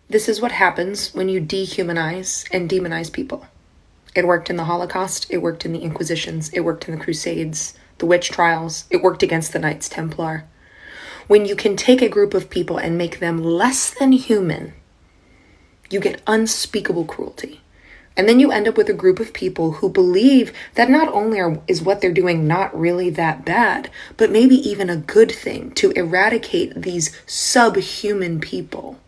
This is what happens when you dehumanize and demonize people. It worked in the Holocaust, it worked in the Inquisitions, it worked in the Crusades, the witch trials, it worked against the Knights Templar. When you can take a group of people and make them less than human, you get unspeakable cruelty. And then you end up with a group of people who believe that not only is what they're doing not really that bad, but maybe even a good thing to eradicate these subhuman people.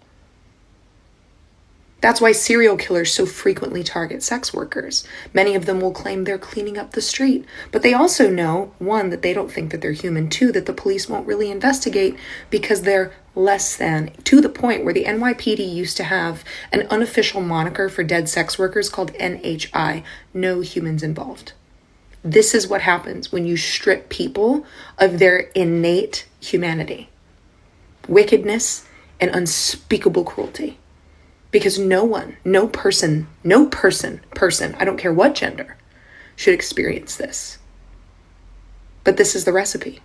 That's why serial killers so frequently target sex workers. Many of them will claim they're cleaning up the street, but they also know, one, that they don't think that they're human, two, that the police won't really investigate because they're less than, to the point where the NYPD used to have an unofficial moniker for dead sex workers called NHI, no humans involved. This is what happens when you strip people of their innate humanity, wickedness, and unspeakable cruelty. Because no person, I don't care what gender, should experience this. But this is the recipe.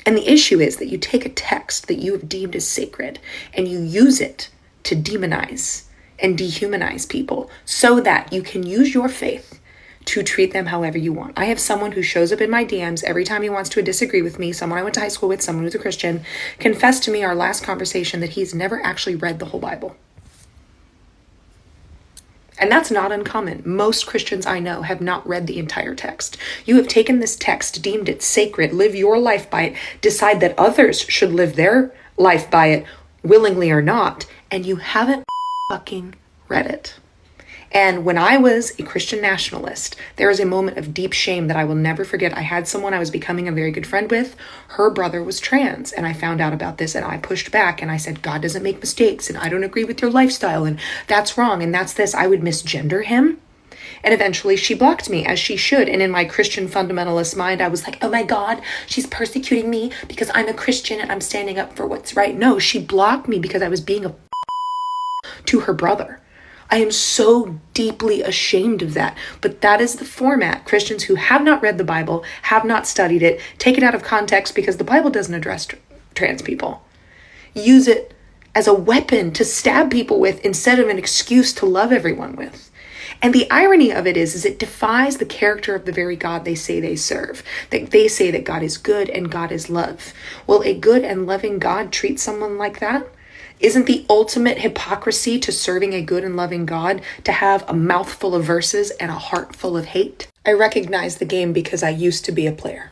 And the issue is that you take a text that you have deemed as sacred and you use it to demonize and dehumanize people so that you can use your faith to treat them however you want. I have someone who shows up in my DMs every time he wants to disagree with me, someone I went to high school with, someone who's a Christian, confessed to me our last conversation that he's never actually read the whole Bible. And that's not uncommon. Most Christians I know have not read the entire text. You have taken this text, deemed it sacred, live your life by it, decide that others should live their life by it, willingly or not, and you haven't fucking read it. And when I was a Christian nationalist, there was a moment of deep shame that I will never forget. I had someone I was becoming a very good friend with. Her brother was trans, and I found out about this, and I pushed back, and I said, God doesn't make mistakes, and I don't agree with your lifestyle, and that's wrong, and that's this. I would misgender him. And eventually she blocked me, as she should. And in my Christian fundamentalist mind, I was like, oh my God, she's persecuting me because I'm a Christian and I'm standing up for what's right. No, she blocked me because I was being a to her brother. I am so deeply ashamed of that. But that is the format. Christians who have not read the Bible, have not studied it, take it out of context because the Bible doesn't address trans people. Use it as a weapon to stab people with instead of an excuse to love everyone with. And the irony of it is it defies the character of the very God they say they serve. That they say that God is good and God is love. Will a good and loving God treat someone like that? Isn't the ultimate hypocrisy to serving a good and loving God to have a mouthful of verses and a heart full of hate? I recognize the game because I used to be a player.